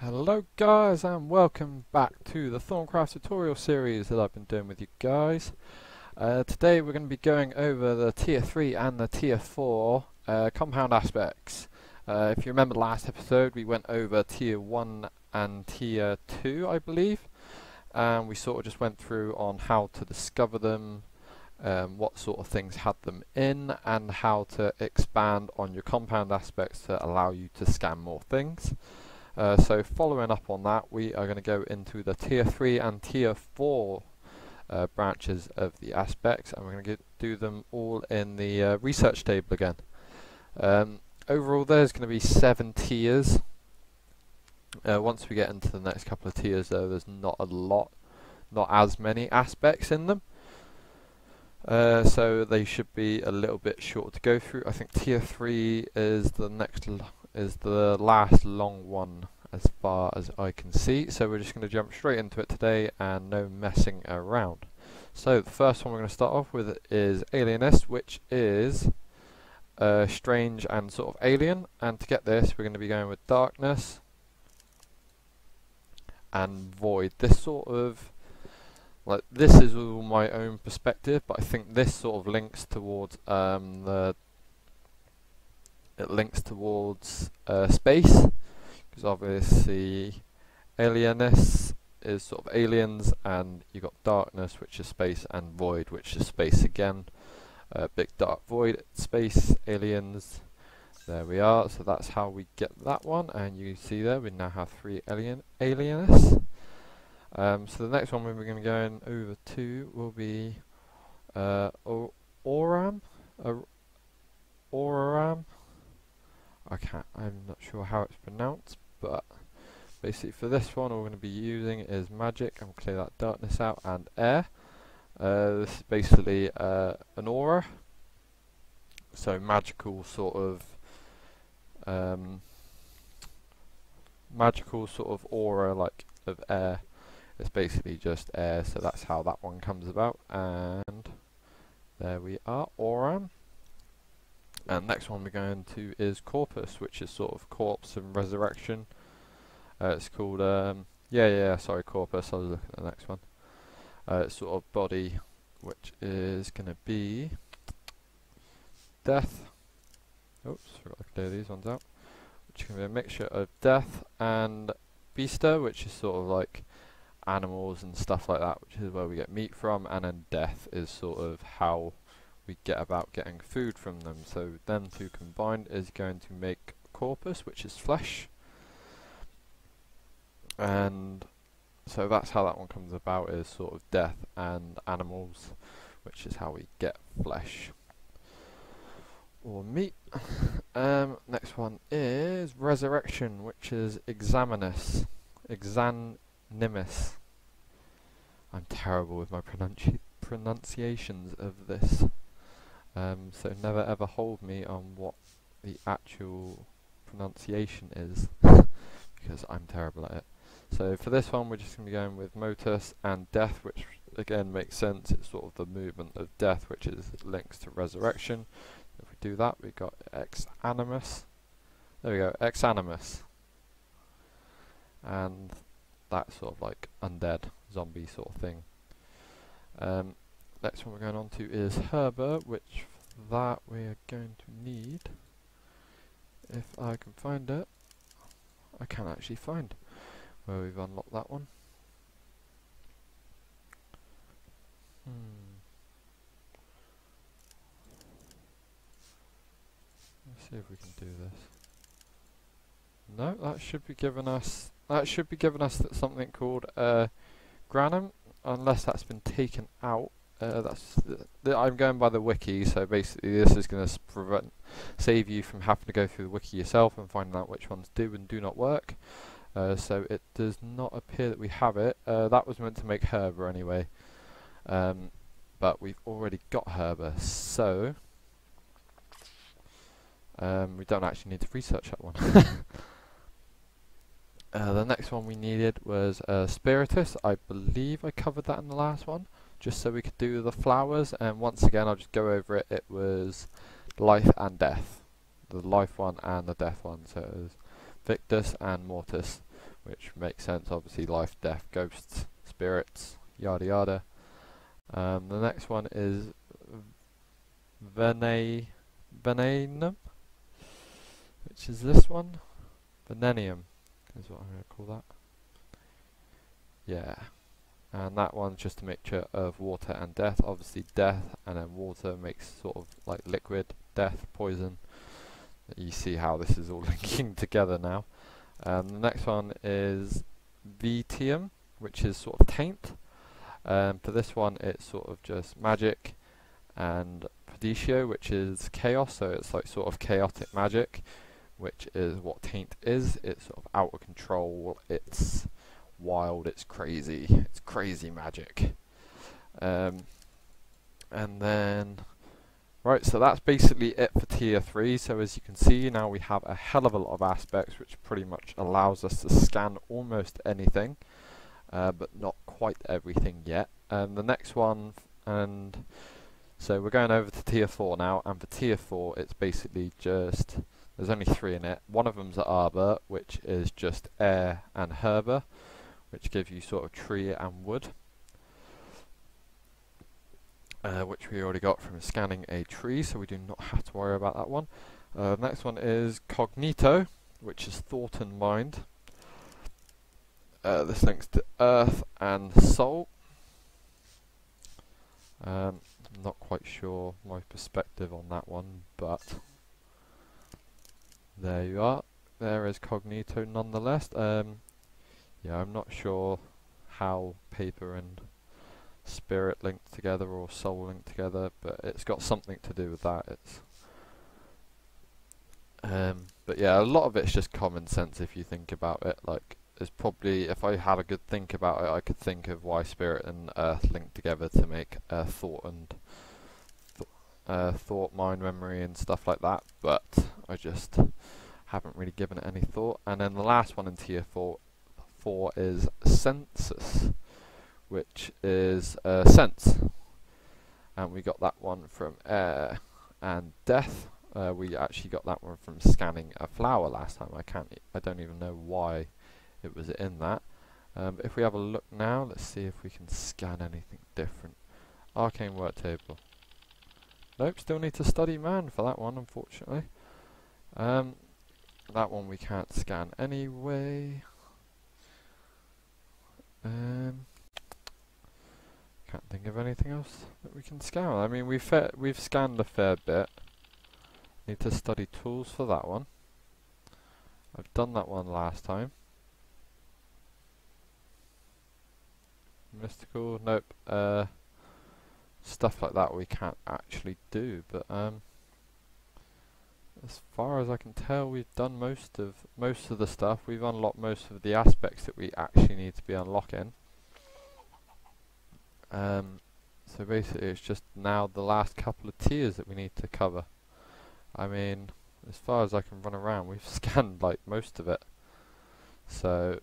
Hello guys and welcome back to the Thaumcraft tutorial series that I've been doing with you guys. Today we're going to be going over the tier 3 and the tier 4 compound aspects. If you remember last episode we went over tier 1 and tier 2 I believe, and we sort of just went through on how to discover them, what sort of things had them in, and how to expand on your compound aspects to allow you to scan more things. So following up on that, we are going to go into the tier 3 and tier 4 branches of the aspects, and we're going to do them all in the research table again. Overall there's going to be 7 tiers. Once we get into the next couple of tiers though, there's not as many aspects in them. So they should be a little bit short to go through. I think tier 3 is the last long one as far as I can see, so we're just going to jump straight into it today and no messing around. So the first one we're going to start off with is Alienist, which is strange and sort of alien, and to get this we're going to be going with Darkness and Void. This sort of, like, this is all my own perspective, but I think this sort of links towards space, because obviously Alienist is sort of aliens, and you got Darkness, which is space, and Void, which is space again. Big dark void, space, aliens. There we are. So that's how we get that one, and you see there we now have 3 alienists. So the next one we're going to be going over to will be Oram. I'm not sure how it's pronounced, but basically for this one all we're going to be using is magic, and we'll clear that darkness out, and air. This is basically an aura, so magical sort of aura, like of air. It's basically just air, so that's how that one comes about, and there we are, Oram. And next one we're going to is Corpus, which is sort of corpse and resurrection. It's called Corpus. I was looking at the next one. It's sort of body, which is going to be death. Oops, forgot to clear these ones out. Which is going to be a mixture of death and beaster, which is sort of like animals and stuff like that, which is where we get meat from, and then death is sort of how we get about getting food from them. So them two combined is going to make corpus, which is flesh, and so that's how that one comes about, is sort of death and animals, which is how we get flesh or meat. Next one is resurrection, which is exanimus. I'm terrible with my pronunciations of this. So never ever hold me on what the actual pronunciation is, because I'm terrible at it. So for this one we're just going to be going with motus and death, which again makes sense. It's sort of the movement of death, which is links to resurrection. If we do that, we've got exanimus. There we go, exanimus. And that's sort of like undead, zombie sort of thing. Next one we're going on to is Herber, which that we are going to need, if I can find it. I can actually find where we've unlocked that one. Let's see if we can do this. No, that should be giving us something called granum, unless that's been taken out. I'm going by the wiki, so basically this is going to save you from having to go through the wiki yourself and finding out which ones do and do not work. So it does not appear that we have it. That was meant to make Herber anyway, but we've already got Herber, so we don't actually need to research that one. The next one we needed was Spiritus. I believe I covered that in the last one, just so we could do the flowers, and once again I'll just go over it. It was life and death, the life one and the death one, so it was Victus and Mortis, which makes sense, obviously life, death, ghosts, spirits, yada yada. The next one is Venenum, which is this one. Venenium is what I'm going to call that. Yeah. And that one's just a mixture of water and death. Obviously death and then water makes sort of like liquid, death, poison. You see how this is all linking together now. The next one is Vitium, which is sort of taint. For this one it's sort of just magic, and Perditio, which is chaos, so it's like sort of chaotic magic, which is what taint is. It's sort of out of control, it's wild, it's crazy magic. And then right, so that's basically it for tier 3. So as you can see now we have a hell of a lot of aspects, which pretty much allows us to scan almost anything, but not quite everything yet. The next one, and so we're going over to tier 4 now, and for tier 4 it's basically just, there's only 3 in it. One of them's the arbor, which is just air and herba, which gives you sort of tree and wood, which we already got from scanning a tree, so we do not have to worry about that one. Next one is Cognito, which is thought and mind. This links to earth and soul. I'm not quite sure my perspective on that one, but there you are. There is Cognito nonetheless. Yeah, I'm not sure how paper and spirit link together or soul link together, but it's got something to do with that. It's but yeah, a lot of it's just common sense if you think about it. Like, it's probably, if I had a good think about it, I could think of why spirit and earth link together to make thought and thought, mind, memory and stuff like that, but I just haven't really given it any thought. And then the last one in tier 4 is Sensus, which is sense, and we got that one from air and death. We actually got that one from scanning a flower last time. I don't even know why it was in that. But if we have a look now, let's see if we can scan anything different. Arcane work table. Nope, still need to study man for that one, unfortunately. That one we can't scan anyway. Can't think of anything else that we can scan. I mean, we've scanned a fair bit. Need to study tools for that one. I've done that one last time. Mystical, nope. Stuff like that we can't actually do, but as far as I can tell, we've done most of the stuff. We've unlocked most of the aspects that we actually need to be unlocking. So basically it's just now the last couple of tiers that we need to cover. I mean, as far as I can run around, we've scanned like most of it. So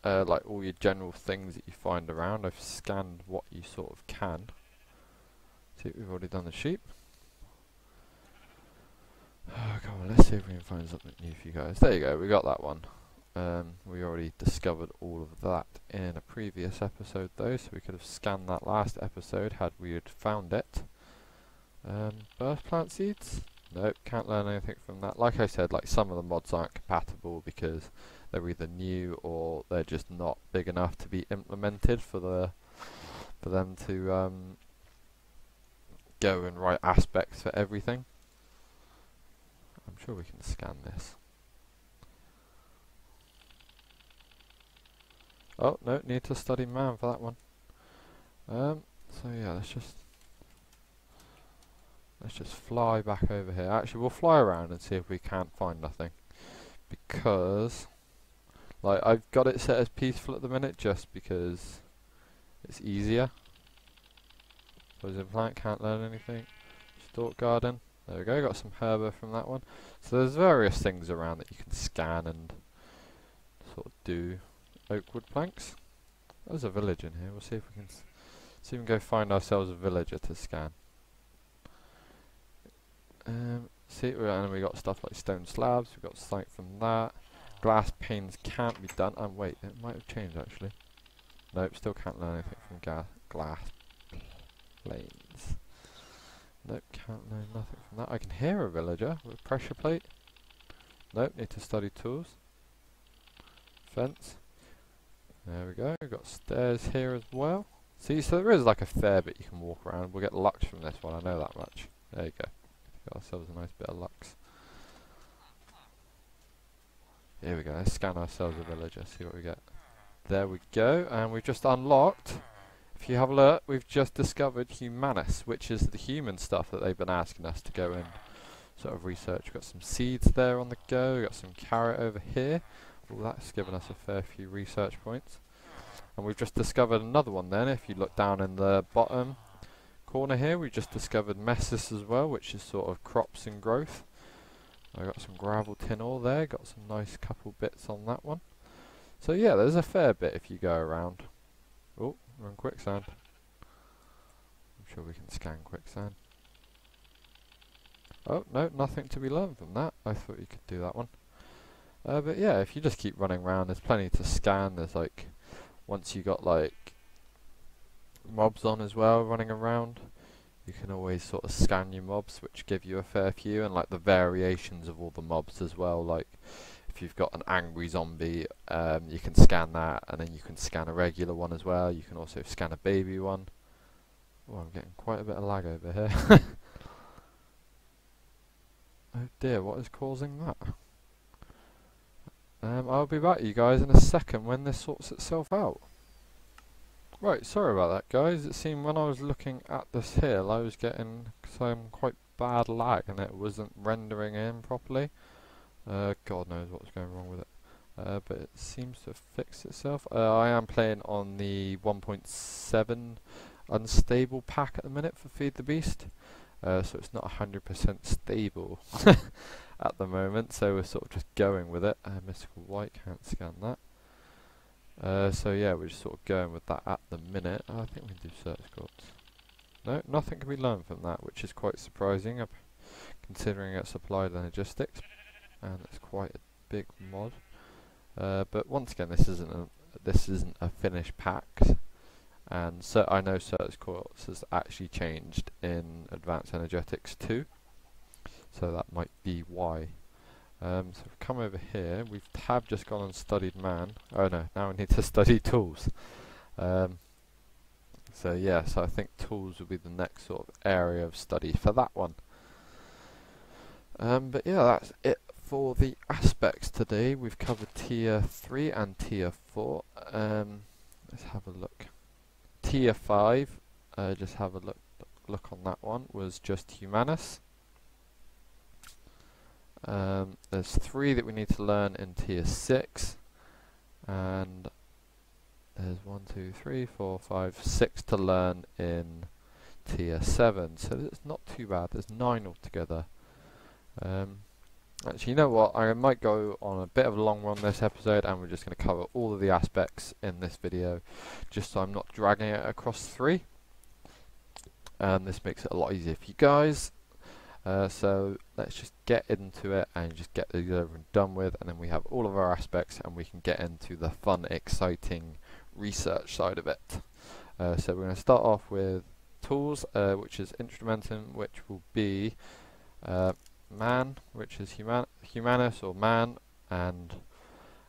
like all your general things that you find around, I've scanned what you sort of can. See, we've already done the sheep. Oh, come on, let's see if we can find something new for you guys. There you go, we got that one. We already discovered all of that in a previous episode though, so we could have scanned that last episode had we had found it. Birth plant seeds? Nope, can't learn anything from that. Like I said, like some of the mods aren't compatible because they're either new or they're just not big enough to be implemented for them to go and write aspects for everything. I'm sure we can scan this. Oh, no, need to study man for that one. So yeah, let's just fly back over here. Actually, we'll fly around and see if we can't find nothing. Because, like, I've got it set as peaceful at the minute just because it's easier. Poison plant, can't learn anything. Stalk garden. There we go, got some herba from that one. So there's various things around that you can scan and sort of do. Oak wood planks. There's a village in here. We'll see if we can see if we can go find ourselves a villager to scan. See, and we got stuff like stone slabs. We got sight from that. glass panes can't be done. And wait, it might have changed actually. Nope, still can't learn anything from glass planes. Nope, can't learn nothing from that. I can hear a villager with a pressure plate. Nope, need to study tools. Fence. There we go, we've got stairs here as well. See, so there is like a fair bit you can walk around. We'll get lux from this one, I know that much. There you go. Got ourselves a nice bit of lux. Here we go, let's scan ourselves a villager, see what we get. There we go, and we've just unlocked, if you have a look, we've just discovered Humanus, which is the human stuff that they've been asking us to go and sort of research. We've got some seeds there on the go, we've got some carrot over here. Well, that's given us a fair few research points. And we've just discovered another one then, if you look down in the bottom corner here, we just discovered messis as well, which is sort of crops and growth. I got some gravel tin ore there, got some nice couple bits on that one. So yeah, there's a fair bit if you go around. Oh, we're on quicksand. I'm sure we can scan quicksand. Oh, no, nothing to be learned from that. I thought you could do that one. But yeah, if you just keep running around, there's plenty to scan. There's like, once you got like mobs on as well running around, you can always sort of scan your mobs, which give you a fair few, and like the variations of all the mobs as well. Like if you've got an angry zombie, you can scan that, and then you can scan a regular one as well. You can also scan a baby one. Oh, I'm getting quite a bit of lag over here. Oh dear, what is causing that? I'll be back, you guys, in a second when this sorts itself out. Right, sorry about that, guys. It seemed when I was looking at this hill, I was getting some quite bad lag, and it wasn't rendering in properly. God knows what was going wrong with it. But it seems to have fixed itself. I am playing on the 1.7 unstable pack at the minute for Feed the Beast. So it's not 100% stable at the moment, so we're sort of just going with it. Mystical White, can't scan that. So yeah, we're just sort of going with that at the minute. I think we can do search codes. No, nothing can be learned from that, which is quite surprising, considering it's applied logistics, and it's quite a big mod. But once again, this isn't a finished pack. And so I know search course has actually changed in Advanced Energetics 2, so that might be why. So we've come over here, we have just gone and studied man. Oh no, now we need to study tools. So yeah, so I think tools will be the next sort of area of study for that one. But yeah, that's it for the aspects today. We've covered tier 3 and tier 4. Let's have a look. Tier 5, just have a look on that one, was just Humanus. There's 3 that we need to learn in tier 6, and there's 1, 2, 3, 4, 5, 6 to learn in tier 7, so it's not too bad. There's 9 altogether. Actually, you know what, I might go on a bit of a long one this episode, and we're just going to cover all of the aspects in this video, just so I'm not dragging it across 3. This makes it a lot easier for you guys. So let's just get into it and just get these over and done with, and then we have all of our aspects and we can get into the fun, exciting research side of it. So we're going to start off with tools, which is instrumentum, which will be man, which is humanus or man, and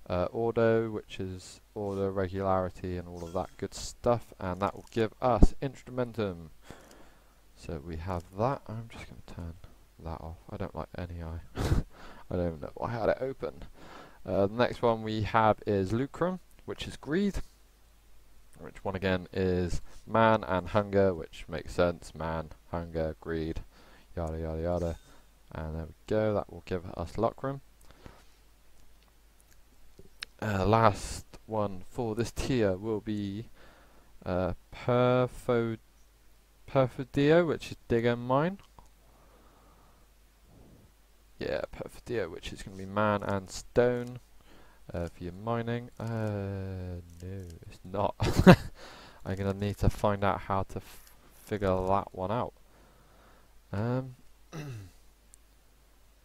ordo, which is order, regularity, and all of that good stuff, and that will give us instrumentum. So we have that. I'm just going to turn that off. I don't like any eye. I don't even know why I had it open. The next one we have is lucrum, which is greed, which one again is man and hunger, which makes sense. Man, hunger, greed, yada yada yada. And there we go, that will give us lucrum. Last one for this tier will be perfidio, which is dig and mine. Yeah, perfidio, which is going to be man and stone for your mining. No, it's not. I'm going to need to find out how to figure that one out.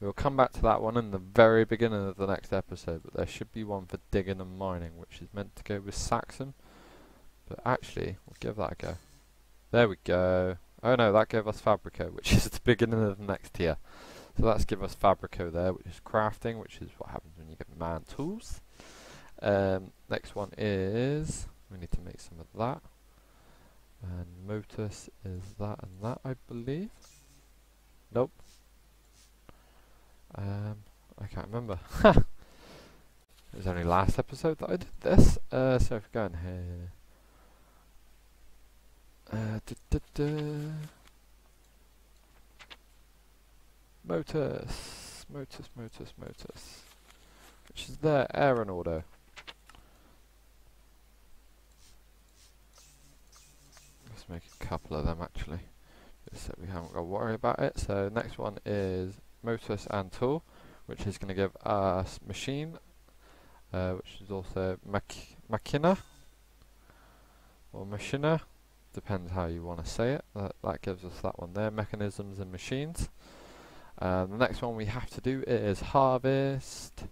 We'll come back to that one in the very beginning of the next episode, but there should be one for digging and mining, which is meant to go with Saxon. But actually, we'll give that a go. There we go. Oh no, that gave us Fabrico, which is the beginning of the next tier. So let's give us Fabrico there, which is crafting, which is what happens when you get man tools. Next one is, we need to make some of that. And Motus is that and that, I believe. Nope. I can't remember. It was only last episode that I did this. So if we go in here. Motus, which is there, air and auto. Let's make a couple of them actually, just so we haven't got to worry about it. So next one is Motus and tool, which is going to give us machine, which is also machina or machina. Depends how you want to say it. That gives us that one there, mechanisms and machines. The next one we have to do is harvest.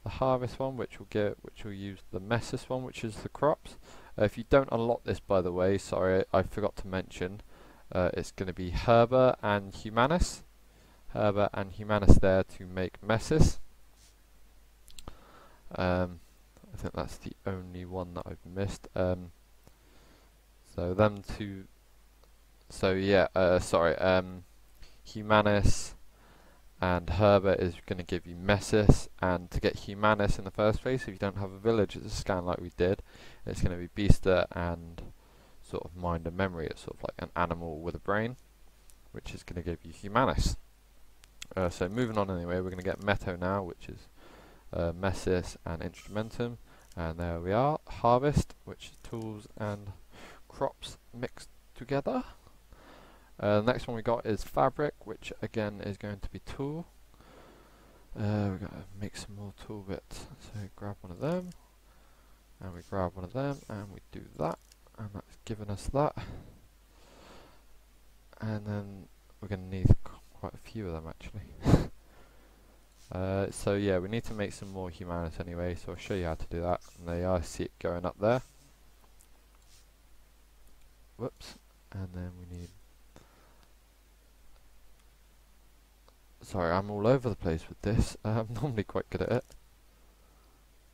The harvest one, which will use the messis one, which is the crops. If you don't unlock this, by the way, sorry, I forgot to mention, it's going to be Herber and Humanus. Herber and Humanus there to make messis. I think that's the only one that I've missed. So them two. So yeah, Humanus and Herbert is going to give you messis, and to get Humanus in the first place, if you don't have a village as a scan like we did, it's going to be Beaster and sort of mind and memory. It's sort of like an animal with a brain, which is going to give you Humanus. So moving on anyway, we're going to get Meto now, which is messis and instrumentum, and there we are, harvest, which is tools and crops mixed together. The next one we got is fabric, which again is going to be tool. We've got to make some more tool bits. So grab one of them, and we grab one of them, and we do that, and that's given us that. And then we're going to need quite a few of them actually. So yeah, we need to make some more Humanus anyway, so I'll show you how to do that. And there you are, I see it going up there. Whoops. And then we need... Sorry, I'm all over the place with this. I'm normally quite good at it.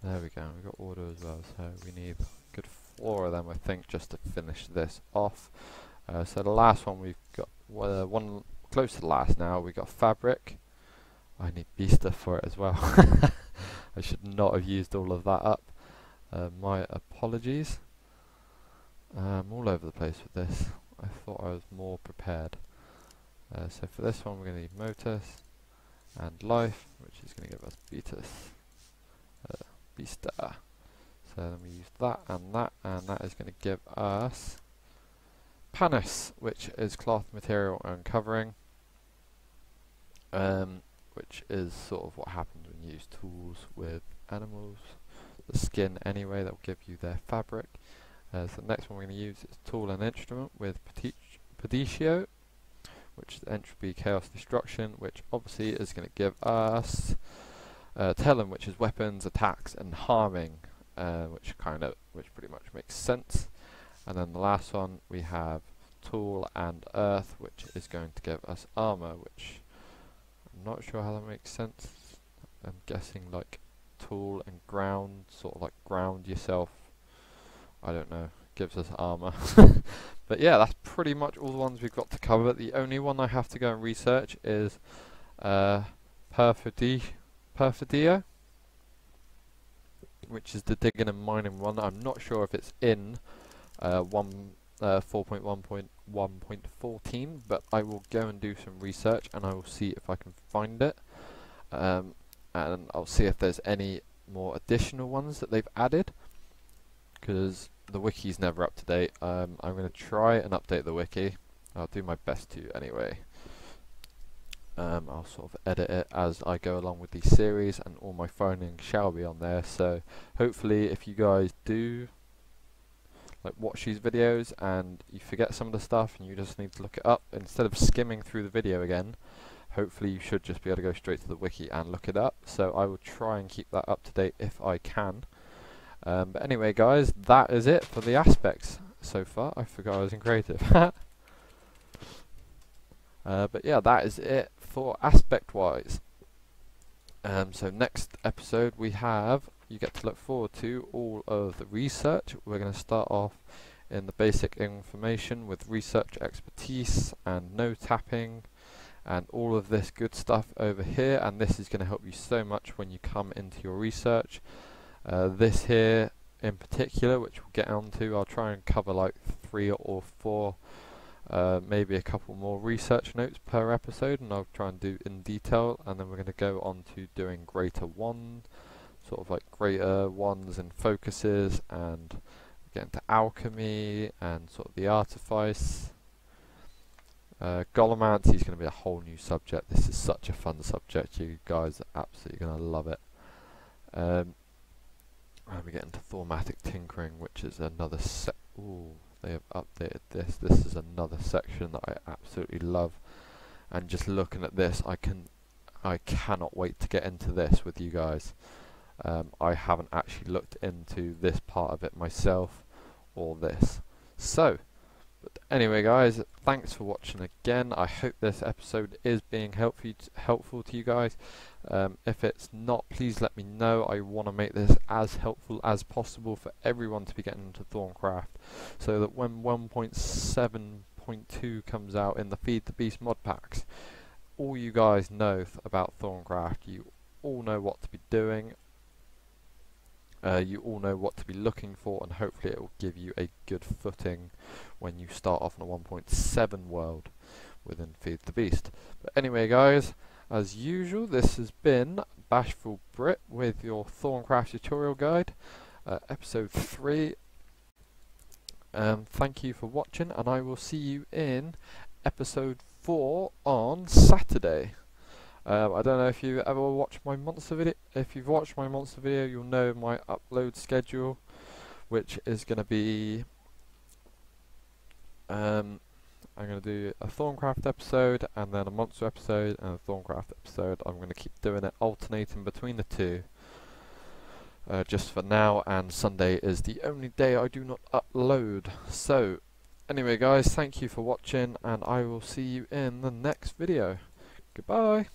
There we go, we've got order as well, so we need a good 4 of them I think just to finish this off. So the last one we've got, one close to the last now, we got fabric. I need Beaster for it as well. I should not have used all of that up. My apologies. I'm all over the place with this. I thought I was more prepared. So for this one we're going to need Motus and Life, which is going to give us Beaster. So then we use that, and that is going to give us Panis, which is cloth material and covering, which is sort of what happens when you use tools with animals. The skin anyway, that will give you their fabric. So the next one we're going to use is tool and instrument with Pedicio, which is entropy, chaos, destruction, which obviously is going to give us Talon, which is weapons, attacks, and harming, which pretty much makes sense. And then the last one we have tool and earth, which is going to give us armor, which I'm not sure how that makes sense. I'm guessing like tool and ground, sort of like ground yourself. I don't know, gives us armor. But yeah, that's pretty much all the ones we've got to cover. The only one I have to go and research is Perfidio, which is the digging and mining one. I'm not sure if it's in 4.1.1.14, but I will go and do some research and I will see if I can find it. And I'll see if there's any more additional ones that they've added, because the wiki's never up to date. I'm going to try and update the wiki. I'll do my best to anyway. I'll sort of edit it as I go along with these series, and all my findings shall be on there. So hopefully if you guys do like watch these videos and you forget some of the stuff and you just need to look it up instead of skimming through the video again, hopefully you should just be able to go straight to the wiki and look it up, so I will try and keep that up to date if I can. But anyway guys, that is it for the aspects so far. I forgot I was in creative. But yeah, that is it for aspect wise. So next episode you get to look forward to all of the research. We're going to start off in the basic information with research expertise and no tapping and all of this good stuff over here, and this is going to help you so much when you come into your research. This here in particular, which we'll get onto, I'll try and cover like 3 or 4, maybe a couple more research notes per episode, and I'll try and do in detail, and then we're going to go on to doing greater one, sort of like greater ones and focuses, and get into alchemy and sort of the artifice. Golomancy is going to be a whole new subject. This is such a fun subject. You guys are absolutely going to love it. And we get into thaumatic tinkering, which is another ooh, they have updated this. This is another section that I absolutely love. And just looking at this, I cannot wait to get into this with you guys. I haven't actually looked into this part of it myself, or this. So, but anyway guys, thanks for watching again. I hope this episode is being helpful to you guys. If it's not, please let me know. I want to make this as helpful as possible for everyone to be getting into Thaumcraft, so that when 1.7.2 comes out in the Feed the Beast mod packs, all you guys know about Thaumcraft. You all know what to be doing. You all know what to be looking for, and hopefully it will give you a good footing when you start off in a 1.7 world within Feed the Beast. But anyway guys, as usual, this has been Bashful Brit with your Thaumcraft tutorial guide, episode 3. Thank you for watching, and I will see you in episode 4 on Saturday. I don't know if you ever watched my monster video. If you've watched my monster video, you'll know my upload schedule, which is going to be I'm going to do a Thaumcraft episode and then a monster episode and a Thaumcraft episode. I'm going to keep doing it, alternating between the two, just for now, and Sunday is the only day I do not upload. So anyway guys, thank you for watching, and I will see you in the next video. Goodbye.